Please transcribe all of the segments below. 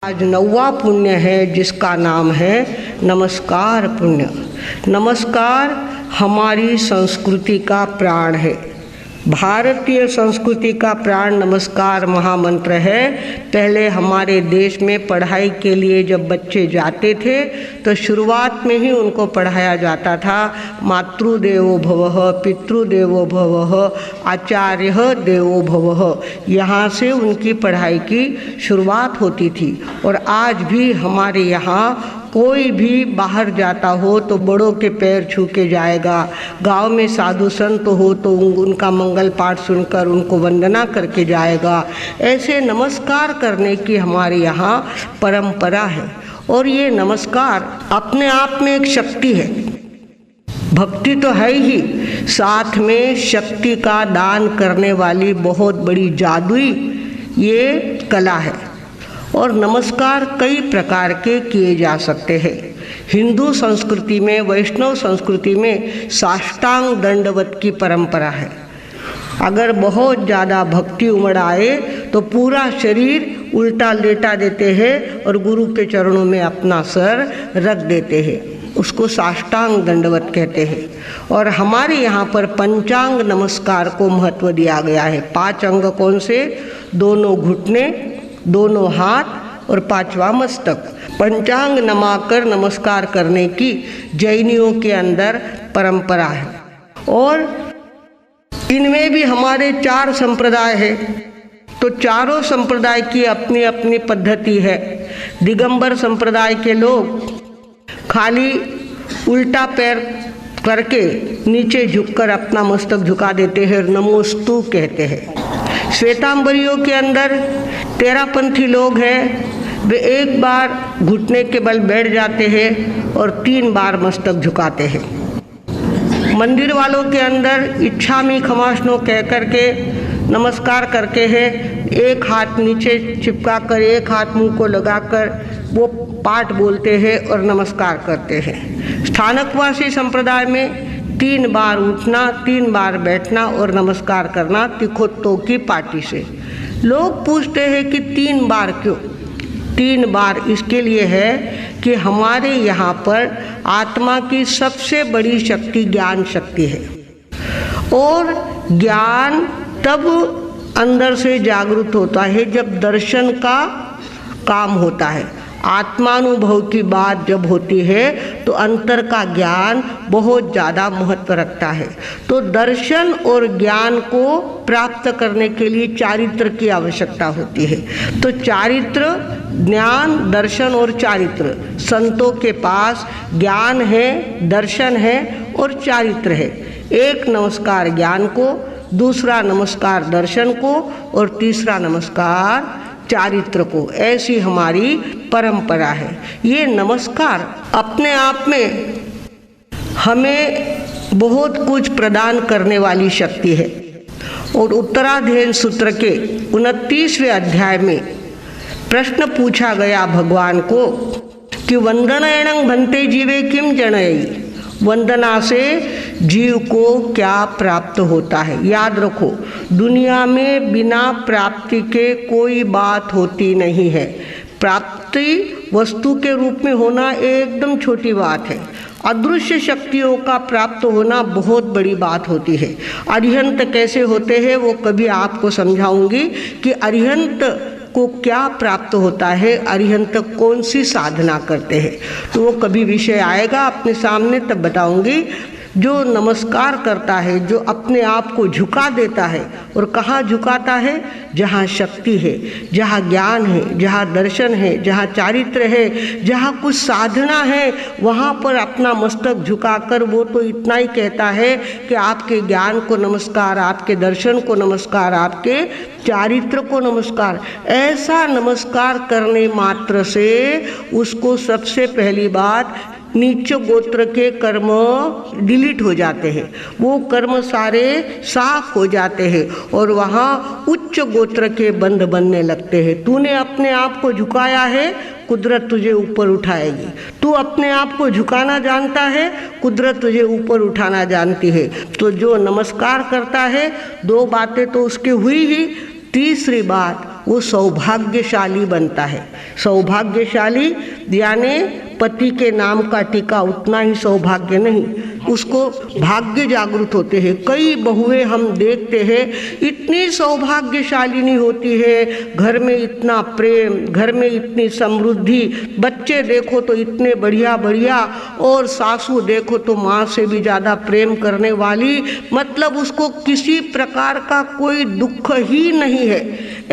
आज 9वां पुण्य है जिसका नाम है नमस्कार पुण्य। नमस्कार हमारी संस्कृति का प्राण है। भारतीय संस्कृति का प्राण नमस्कार महामंत्र है। पहले हमारे देश में पढ़ाई के लिए जब बच्चे जाते थे तो शुरुआत में ही उनको पढ़ाया जाता था मातृदेवो भवः, पितृदेवो भवः, आचार्य देवो भवः। यहाँ से उनकी पढ़ाई की शुरुआत होती थी। और आज भी हमारे यहाँ कोई भी बाहर जाता हो तो बड़ों के पैर छू के जाएगा। गांव में साधु संत हो तो उनका मंगल पाठ सुनकर उनको वंदना करके जाएगा। ऐसे नमस्कार करने की हमारे यहाँ परंपरा है। और ये नमस्कार अपने आप में एक शक्ति है। भक्ति तो है ही, साथ में शक्ति का दान करने वाली बहुत बड़ी जादुई ये कला है। और नमस्कार कई प्रकार के किए जा सकते हैं। हिंदू संस्कृति में, वैष्णव संस्कृति में साष्टांग दंडवत की परंपरा है। अगर बहुत ज़्यादा भक्ति उमड़ आए तो पूरा शरीर उल्टा लेटा देते हैं और गुरु के चरणों में अपना सर रख देते हैं। उसको साष्टांग दंडवत कहते हैं। और हमारे यहाँ पर पंचांग नमस्कार को महत्व दिया गया है। 5 अंग कौन से? दोनों घुटने, दोनों हाथ और 5वां मस्तक। पंचांग नमाकर नमस्कार करने की जैनियों के अंदर परंपरा है। और इनमें भी हमारे 4 संप्रदाय हैं। तो चारों संप्रदाय की अपनी अपनी पद्धति है। दिगंबर संप्रदाय के लोग खाली उल्टा पैर करके नीचे झुककर अपना मस्तक झुका देते हैं, नमोस्तु कहते हैं। श्वेतांबरियों के अंदर 13पंथी लोग हैं, वे एक बार घुटने के बल बैठ जाते हैं और 3 बार मस्तक झुकाते हैं। मंदिर वालों के अंदर इच्छामि खमाष्णो कह करके नमस्कार करके हैं, एक हाथ नीचे चिपका कर, एक हाथ मुंह को लगाकर वो पाठ बोलते हैं और नमस्कार करते हैं। स्थानकवासी संप्रदाय में 3 बार उठना, 3 बार बैठना और नमस्कार करना तिखोत्तो की पार्टी से। लोग पूछते हैं कि 3 बार क्यों? 3 बार इसके लिए है कि हमारे यहाँ पर आत्मा की सबसे बड़ी शक्ति ज्ञान शक्ति है। और ज्ञान तब अंदर से जागृत होता है जब दर्शन का काम होता है। आत्मानुभव की बात जब होती है तो अंतर का ज्ञान बहुत ज़्यादा महत्व रखता है। तो दर्शन और ज्ञान को प्राप्त करने के लिए चारित्र की आवश्यकता होती है। तो चारित्र, ज्ञान, दर्शन और चारित्र, संतों के पास ज्ञान है, दर्शन है और चारित्र है। एक नमस्कार ज्ञान को, दूसरा नमस्कार दर्शन को और तीसरा नमस्कार चारित्र को। ऐसी हमारी परंपरा है। ये नमस्कार अपने आप में हमें बहुत कुछ प्रदान करने वाली शक्ति है। और उत्तराध्ययन सूत्र के 29वें अध्याय में प्रश्न पूछा गया भगवान को कि वंदनायणं भन्ते जीवे किम जनयति, वंदना से जीव को क्या प्राप्त होता है। याद रखो, दुनिया में बिना प्राप्ति के कोई बात होती नहीं है। प्राप्ति वस्तु के रूप में होना एकदम छोटी बात है। अदृश्य शक्तियों का प्राप्त होना बहुत बड़ी बात होती है। अरिहंत कैसे होते हैं वो कभी आपको समझाऊंगी कि अरिहंत को क्या प्राप्त होता है, अरिहंत कौन सी साधना करते हैं। तो वो कभी विषय आएगा अपने सामने तब बताऊंगी। जो नमस्कार करता है, जो अपने आप को झुका देता है, और कहाँ झुकाता है? जहाँ शक्ति है, जहाँ ज्ञान है, जहाँ दर्शन है, जहाँ चारित्र है, जहाँ कुछ साधना है, वहाँ पर अपना मस्तक झुकाकर वो तो इतना ही कहता है कि आपके ज्ञान को नमस्कार, आपके दर्शन को नमस्कार, आपके चारित्र को नमस्कार। ऐसा नमस्कार करने मात्र से उसको सबसे पहली बात नीच गोत्र के कर्म डिलीट हो जाते हैं, वो कर्म सारे साफ हो जाते हैं और वहाँ उच्च गोत्र के बंध बनने लगते हैं। तूने अपने आप को झुकाया है, कुदरत तुझे ऊपर उठाएगी। तू अपने आप को झुकाना जानता है, कुदरत तुझे ऊपर उठाना जानती है। तो जो नमस्कार करता है, 2 बातें तो उसकी हुई ही, तीसरी बात, वो सौभाग्यशाली बनता है। सौभाग्यशाली यानी पति के नाम का टीका उतना ही सौभाग्य नहीं, उसको भाग्य जागृत होते हैं। कई बहुएं हम देखते हैं इतनी सौभाग्यशालिनी होती है, घर में इतना प्रेम, घर में इतनी समृद्धि, बच्चे देखो तो इतने बढ़िया बढ़िया, और सासू देखो तो माँ से भी ज़्यादा प्रेम करने वाली, मतलब उसको किसी प्रकार का कोई दुख ही नहीं है।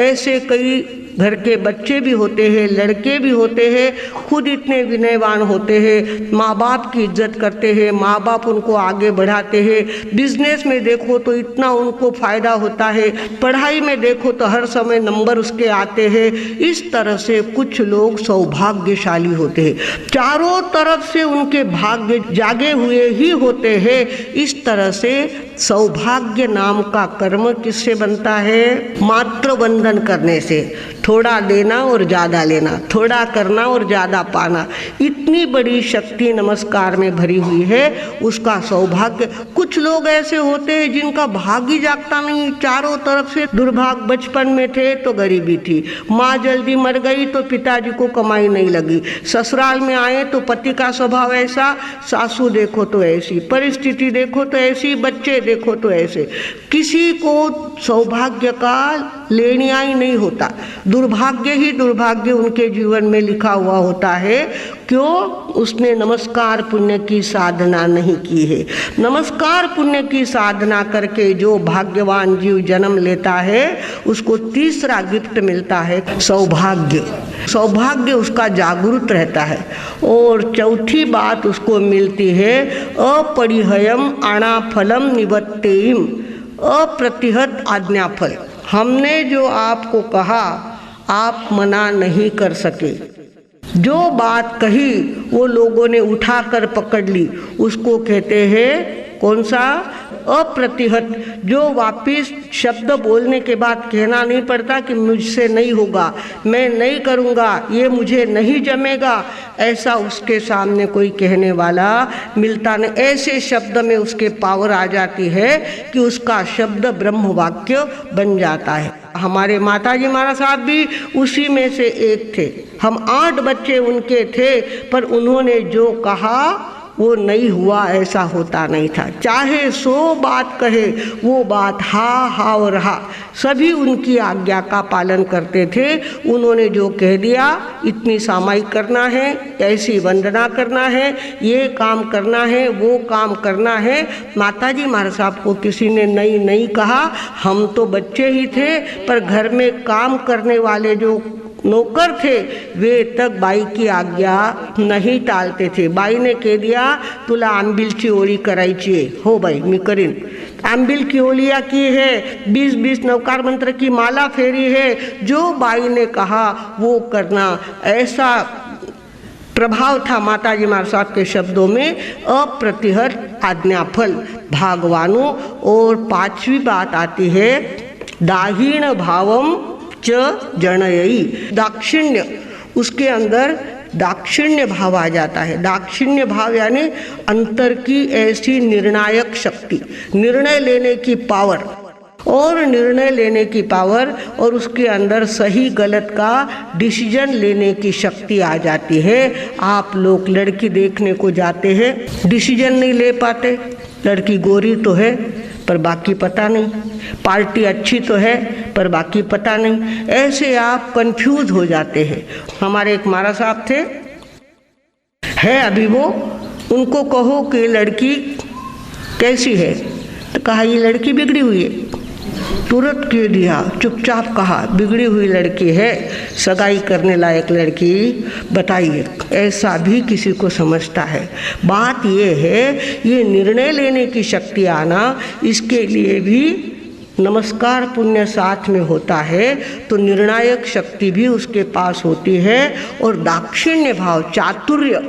ऐसे कई घर के बच्चे भी होते हैं, लड़के भी होते हैं, खुद इतने विनयवान होते हैं, माँ बाप की इज्जत करते हैं, माँ बाप उनको आगे बढ़ाते हैं। बिजनेस में देखो तो इतना उनको फायदा होता है, पढ़ाई में देखो तो हर समय नंबर उसके आते हैं। इस तरह से कुछ लोग सौभाग्यशाली होते हैं, चारों तरफ से उनके भाग्य जागे हुए ही होते हैं। इस तरह से सौभाग्य नाम का कर्म किससे बनता है? मात्र वंदन करने से। थोड़ा देना और ज़्यादा लेना, थोड़ा करना और ज़्यादा पाना, इतनी बड़ी शक्ति नमस्कार में भरी हुई है, उसका सौभाग्य। कुछ लोग ऐसे होते हैं जिनका भाग्य जागता नहीं, चारों तरफ से दुर्भाग्य। बचपन में थे तो गरीबी थी, माँ जल्दी मर गई तो पिताजी को कमाई नहीं लगी, ससुराल में आए तो पति का स्वभाव ऐसा, सासू देखो तो ऐसी, परिस्थिति देखो तो ऐसी, बच्चे देखो तो ऐसे। किसी को सौभाग्य का लेनिया ही नहीं होता, दुर्भाग्य ही दुर्भाग्य उनके जीवन में लिखा हुआ होता है। क्यों? उसने नमस्कार पुण्य की साधना नहीं की है। नमस्कार पुण्य की साधना करके जो भाग्यवान जीव जन्म लेता है, उसको तीसरा गिफ्ट मिलता है, सौभाग्य। सौभाग्य उसका जागृत रहता है। और चौथी बात उसको मिलती है, अपरिहयम अनाफलम निवत्तेयम, अप्रतिहत आज्ञाफल। हमने जो आपको कहा आप मना नहीं कर सके, जो बात कही वो लोगों ने उठाकर पकड़ ली, उसको कहते हैं कौन सा? अप्रतिहत। जो वापिस शब्द बोलने के बाद कहना नहीं पड़ता कि मुझसे नहीं होगा, मैं नहीं करूँगा, ये मुझे नहीं जमेगा, ऐसा उसके सामने कोई कहने वाला मिलता नहीं। ऐसे शब्द में उसके पावर आ जाती है कि उसका शब्द ब्रह्म वाक्य बन जाता है। हमारे माताजी महाराज साहब भी उसी में से एक थे। हम 8 बच्चे उनके थे, पर उन्होंने जो कहा वो नहीं हुआ, ऐसा होता नहीं था। चाहे 100 बात कहे, वो बात हा और हा, सभी उनकी आज्ञा का पालन करते थे। उन्होंने जो कह दिया, इतनी सामायिक करना है, ऐसी वंदना करना है, ये काम करना है, वो काम करना है। माताजी महाराज साहब को किसी ने नहीं कहा। हम तो बच्चे ही थे, पर घर में काम करने वाले जो नौकर थे वे तक बाई की आज्ञा नहीं टालते थे। बाई ने कह दिया तुला आंबिलची ओळी करायची आहे, हो बाई मी करीन। आंबिल की ओलिया की है, 20 नवकार मंत्र की माला फेरी है, जो बाई ने कहा वो करना, ऐसा प्रभाव था माताजी महाराज साहब के शब्दों में। अप्रतिहत आज्ञाफल भागवानों। और 5वीं बात आती है, दाहिण भावम च जनयी, दाक्षिण्य। उसके अंदर दाक्षिण्य भाव आ जाता है। दाक्षिण्य भाव यानी अंतर की ऐसी निर्णायक शक्ति, निर्णय लेने की पावर, और निर्णय लेने की पावर, और उसके अंदर सही गलत का डिसीजन लेने की शक्ति आ जाती है। आप लोग लड़की देखने को जाते हैं, डिसीजन नहीं ले पाते, लड़की गोरी तो है पर बाकी पता नहीं, पार्टी अच्छी तो है पर बाकी पता नहीं, ऐसे आप कंफ्यूज हो जाते हैं। हमारे एक महाराज साहब थे, है अभी वो, उनको कहो कि लड़की कैसी है, तो कहा ये लड़की बिगड़ी हुई है। तुरंत कह दिया, चुपचाप कहा बिगड़ी हुई लड़की है, सगाई करने लायक लड़की बताइए। ऐसा भी किसी को समझता है। बात ये है, ये निर्णय लेने की शक्ति आना, इसके लिए भी नमस्कार पुण्य साथ में होता है, तो निर्णायक शक्ति भी उसके पास होती है। और दाक्षिण्य भाव, चातुर्य,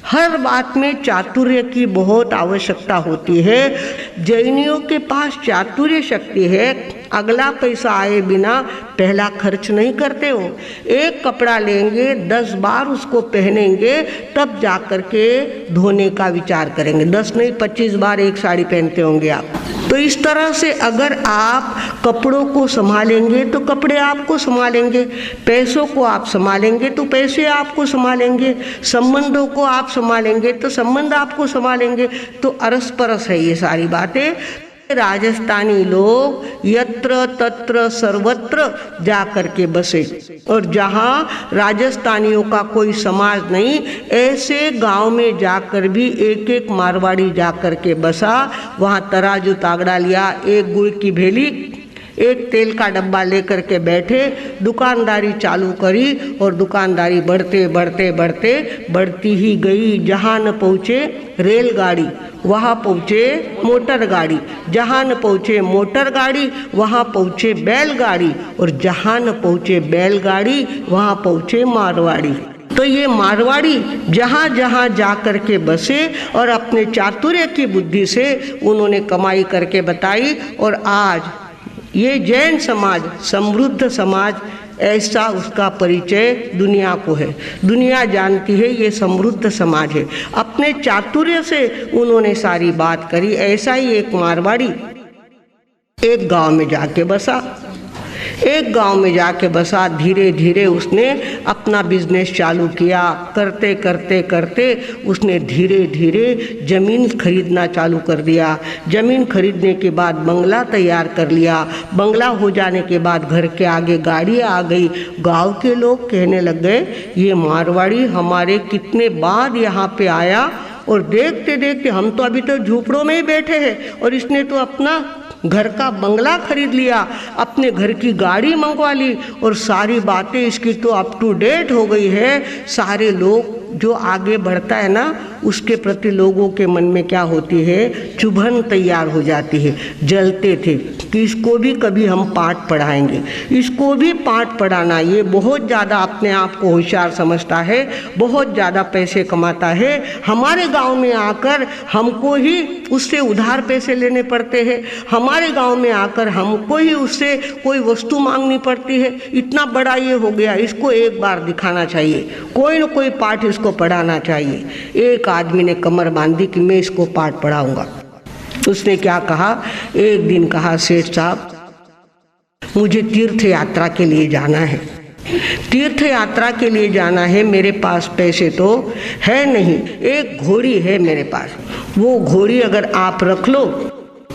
हर बात में चातुर्य की बहुत आवश्यकता होती है। जैनियों के पास चातुर्य शक्ति है, अगला पैसा आए बिना पहला खर्च नहीं करते हो। एक कपड़ा लेंगे 10 बार उसको पहनेंगे तब जा कर के धोने का विचार करेंगे। 10 नहीं 25 बार एक साड़ी पहनते होंगे आप। तो इस तरह से अगर आप कपड़ों को संभालेंगे तो कपड़े आपको संभालेंगे, पैसों को आप संभालेंगे तो पैसे आपको संभालेंगे, संबंधों को आप संभालेंगे तो संबंध आपको संभालेंगे। तो अरस परस है ये सारी बातें। राजस्थानी लोग यत्र तत्र सर्वत्र जा कर के बसे, और जहाँ राजस्थानियों का कोई समाज नहीं, ऐसे गांव में जाकर भी एक एक मारवाड़ी जा कर के बसा। वहाँ तराजू तागड़ा लिया, एक गुड़ की भेली, एक तेल का डब्बा लेकर के बैठे, दुकानदारी चालू करी और दुकानदारी बढ़ते बढ़ते बढ़ते बढ़ती ही गई। जहाँ न पहुँचे रेलगाड़ी वहाँ पहुँचे मोटर गाड़ी, जहाँ न पहुँचे मोटर गाड़ी वहाँ पहुँचे बैलगाड़ी, और जहाँ न पहुँचे बैलगाड़ी वहाँ पहुँचे मारवाड़ी। तो ये मारवाड़ी जहाँ जहाँ जा कर के बसे और अपने चातुर्य की बुद्धि से उन्होंने कमाई करके बताई। और आज ये जैन समाज समृद्ध समाज, ऐसा उसका परिचय दुनिया को है। दुनिया जानती है ये समृद्ध समाज है। अपने चातुर्य से उन्होंने सारी बात करी। ऐसा ही एक मारवाड़ी एक गांव में जाके बसा। एक गांव में जाके बसा, धीरे धीरे उसने अपना बिजनेस चालू किया। करते करते करते उसने धीरे धीरे ज़मीन खरीदना चालू कर दिया। ज़मीन खरीदने के बाद बंगला तैयार कर लिया। बंगला हो जाने के बाद घर के आगे गाड़ी आ गई। गांव के लोग कहने लग गए ये मारवाड़ी हमारे कितने बाद यहाँ पे आया, और देखते देखते हम तो अभी तो झूपड़ों में ही बैठे हैं और इसने तो अपना घर का बंगला खरीद लिया, अपने घर की गाड़ी मंगवा ली, और सारी बातें इसकी तो अप टू डेट हो गई है। सारे लोग जो आगे बढ़ता है ना, उसके प्रति लोगों के मन में क्या होती है, चुभन तैयार हो जाती है। जलते थे कि इसको भी कभी हम पाठ पढ़ाएंगे, इसको भी पाठ पढ़ाना। ये बहुत ज़्यादा अपने आप को होशियार समझता है, बहुत ज़्यादा पैसे कमाता है। हमारे गांव में आकर हमको ही उससे उधार पैसे लेने पड़ते हैं, हमारे गांव में आकर हमको ही उससे कोई वस्तु मांगनी पड़ती है। इतना बड़ा ये हो गया, इसको एक बार दिखाना चाहिए, कोई न कोई पाठ इसको पढ़ाना चाहिए। एक आदमी ने कमर बांधी कि मैं इसको पाठ पढ़ाऊंगा। उसने क्या कहा, एक दिन कहा सेठ साहब मुझे तीर्थ यात्रा के लिए जाना है, तीर्थ यात्रा के लिए जाना है, मेरे पास पैसे तो है नहीं, एक घोड़ी है मेरे पास, वो घोड़ी अगर आप रख लो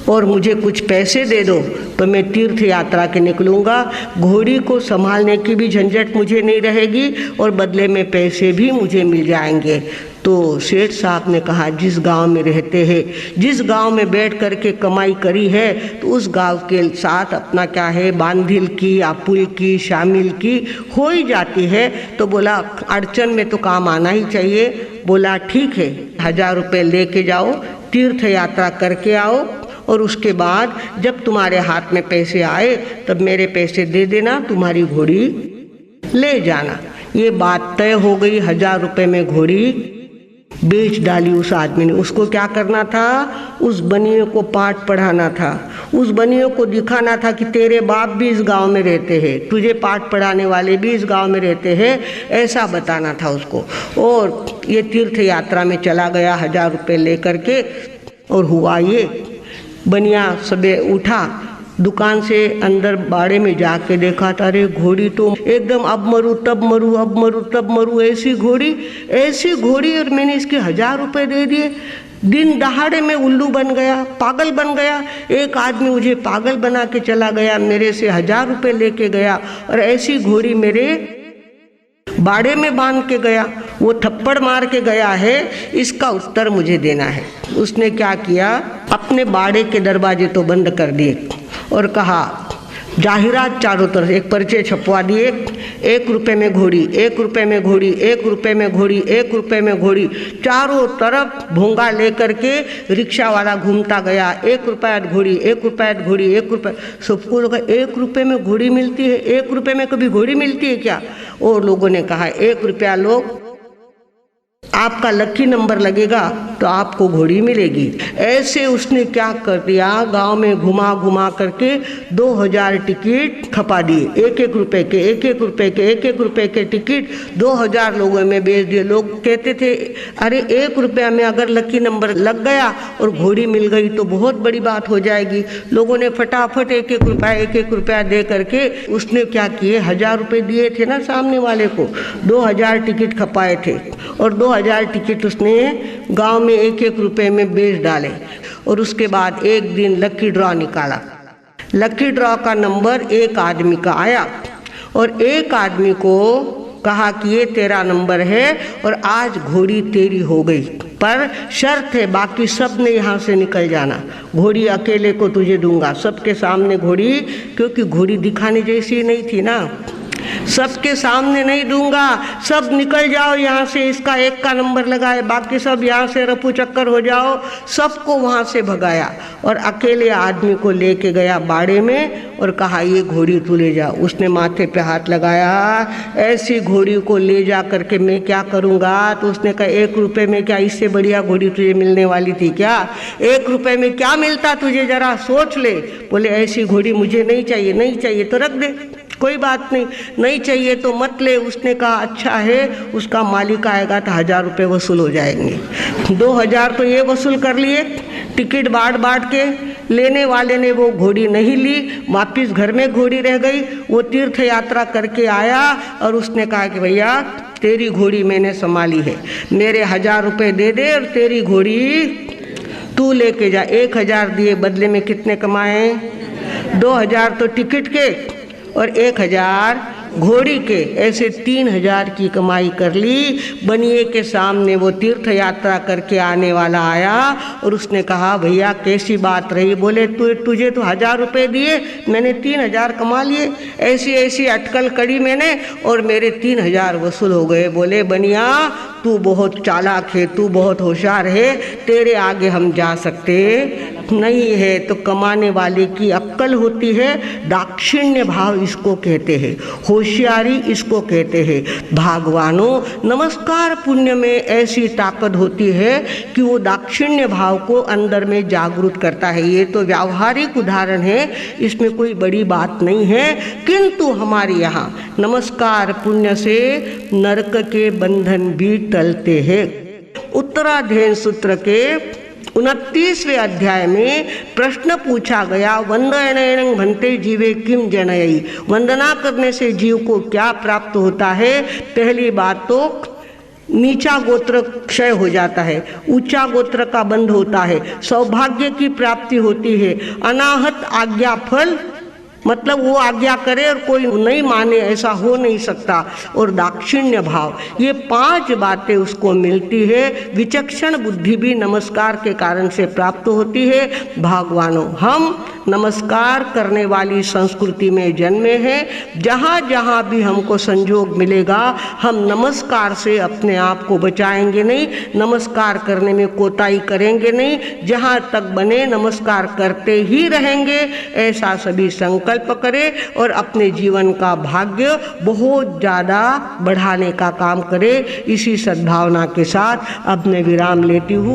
और मुझे कुछ पैसे दे दो तो मैं तीर्थ यात्रा के निकलूँगा। घोड़ी को संभालने की भी झंझट मुझे नहीं रहेगी और बदले में पैसे भी मुझे मिल जाएंगे। तो सेठ साहब ने कहा जिस गांव में रहते हैं, जिस गांव में बैठ कर के कमाई करी है, तो उस गांव के साथ अपना क्या है, बांधिल की आपुल की शामिल की हो ही जाती है। तो बोला अड़चन में तो काम आना ही चाहिए। बोला ठीक है, 1000 रुपये लेके जाओ, तीर्थ यात्रा करके आओ, और उसके बाद जब तुम्हारे हाथ में पैसे आए तब मेरे पैसे दे देना, तुम्हारी घोड़ी ले जाना। ये बात तय हो गई। 1000 रुपये में घोड़ी बेच डाली उस आदमी ने। उसको क्या करना था, उस बनिए को पाठ पढ़ाना था, उस बनिए को दिखाना था कि तेरे बाप भी इस गांव में रहते हैं, तुझे पाठ पढ़ाने वाले भी इस गांव में रहते हैं, ऐसा बताना था उसको। और ये तीर्थ यात्रा में चला गया 1000 रुपये लेकर के। और हुआ ये, बनिया सुबह उठा, दुकान से अंदर बाड़े में जाके देखा था, अरे घोड़ी तो एकदम अब मरूँ तब मरूँ, अब मरूँ तब मरूँ, ऐसी घोड़ी, और मैंने इसके 1000 रुपये दे दिए। दिन दहाड़े में उल्लू बन गया, पागल बन गया। एक आदमी मुझे पागल बना के चला गया, मेरे से 1000 रुपये लेके गया, और ऐसी घोड़ी मेरे बाड़े में बांध के गया, वो थप्पड़ मार के गया है, इसका उत्तर मुझे देना है। उसने क्या किया, अपने बाड़े के दरवाजे तो बंद कर दिए और कहा जाहिरात चारों तरफ, एक पर्चे छपवा दिए, 1 रुपये में घोड़ी, 1 रुपये में घोड़ी, 1 रुपये में घोड़ी, 1 रुपये में घोड़ी। चारों तरफ भोंगा लेकर के रिक्शा वाला घूमता गया, 1 रुपया घोड़ी, 1 रुपया घोड़ी, 1 रुपये। सबको लगा 1 रुपये में घोड़ी मिलती है, 1 रुपये में कभी घोड़ी मिलती है क्या? और लोगों ने कहा 1 रुपया लो, आपका लकी नंबर लगेगा तो आपको घोड़ी मिलेगी। ऐसे उसने क्या कर दिया, गांव में घुमा घुमा करके 2000 टिकट खपा दिए, 1-1 रुपए के, 1-1 रुपए के, 1-1 रुपए के टिकट 2000 लोगों में बेच दिए। लोग कहते थे अरे 1 रुपया में अगर लकी नंबर लग गया और घोड़ी मिल गई तो बहुत बड़ी बात हो जाएगी। लोगों ने फटाफट 1-1 रुपया दे करके उसने क्या किए, 1000 रुपये दिए थे ना सामने वाले को, 2000 टिकट खपाए थे और 2000 टिकट उसने गांव में 1-1 रुपए में बेच डाले। और उसके बाद एक दिन लकी ड्रॉ निकाला। लकी ड्रॉ का नंबर एक आदमी का आया और एक आदमी को कहा कि ये तेरा नंबर है और आज घोड़ी तेरी हो गई, पर शर्त है बाकी सब ने यहाँ से निकल जाना, घोड़ी अकेले को तुझे दूंगा। सबके सामने घोड़ी, क्योंकि घोड़ी दिखाने जैसी नहीं थी ना, सबके सामने नहीं दूंगा, सब निकल जाओ यहाँ से, इसका एक का नंबर लगाए, बाकी सब यहाँ से रफू चक्कर हो जाओ। सबको वहाँ से भगाया और अकेले आदमी को लेके गया बाड़े में और कहा ये घोड़ी तू ले जा। उसने माथे पे हाथ लगाया, ऐसी घोड़ी को ले जा करके मैं क्या करूँगा। तो उसने कहा 1 रुपये में क्या इससे बढ़िया घोड़ी तुझे मिलने वाली थी क्या, 1 रुपये में क्या मिलता तुझे, जरा सोच ले। बोले ऐसी घोड़ी मुझे नहीं चाहिए, नहीं चाहिए तो रख दे, कोई बात नहीं, नहीं चाहिए तो मत ले। उसने कहा अच्छा है, उसका मालिक आएगा तो 1000 रुपये वसूल हो जाएंगे। 2000 तो ये वसूल कर लिए, टिकट बांट बांट के। लेने वाले ने वो घोड़ी नहीं ली, वापिस घर में घोड़ी रह गई। वो तीर्थ यात्रा करके आया और उसने कहा कि भैया तेरी घोड़ी मैंने संभाली है, मेरे 1000 रुपये दे दे और तेरी घोड़ी तू लेके जा। 1000 दिए, बदले में कितने कमाए, 2000 तो टिकट के और 1000 घोड़ी के, ऐसे 3000 की कमाई कर ली। बनिए के सामने वो तीर्थ यात्रा करके आने वाला आया और उसने कहा भैया कैसी बात रही। बोले तुझे तो 1000 रुपये दिए, मैंने 3000 कमा लिए, ऐसी ऐसी अटकल करी मैंने और मेरे 3000 वसूल हो गए। बोले बनिया तू बहुत चालाक है, तू बहुत होशियार है, तेरे आगे हम जा सकते नहीं है। तो कमाने वाले की अक्ल होती है, दाक्षिण्य भाव इसको कहते हैं, होशियारी इसको कहते हैं। भगवानों नमस्कार पुण्य में ऐसी ताकत होती है कि वो दाक्षिण्य भाव को अंदर में जागृत करता है। ये तो व्यावहारिक उदाहरण है, इसमें कोई बड़ी बात नहीं है, किंतु हमारे यहाँ नमस्कार पुण्य से नरक के बंधन भी टलते हैं। उत्तराध्ययन सूत्र के 29वें अध्याय में प्रश्न पूछा गया, वंदनेन भन्ते जीवे किम जनयी, वंदना करने से जीव को क्या प्राप्त होता है। पहली बात तो नीचा गोत्र क्षय हो जाता है, ऊंचा गोत्र का बंध होता है, सौभाग्य की प्राप्ति होती है, अनाहत आज्ञा फल, मतलब वो आज्ञा करे और कोई नहीं माने ऐसा हो नहीं सकता, और दाक्षिण्य भाव, ये 5 बातें उसको मिलती है। विचक्षण बुद्धि भी नमस्कार के कारण से प्राप्त होती है। भगवानों हम नमस्कार करने वाली संस्कृति में जन्मे हैं, जहाँ जहाँ भी हमको संजोग मिलेगा हम नमस्कार से अपने आप को बचाएंगे नहीं, नमस्कार करने में कोताही करेंगे नहीं, जहाँ तक बने नमस्कार करते ही रहेंगे। ऐसा सभी संकल्प करें और अपने जीवन का भाग्य बहुत ज़्यादा बढ़ाने का काम करें। इसी सद्भावना के साथ अब मैं विराम लेती हूँ।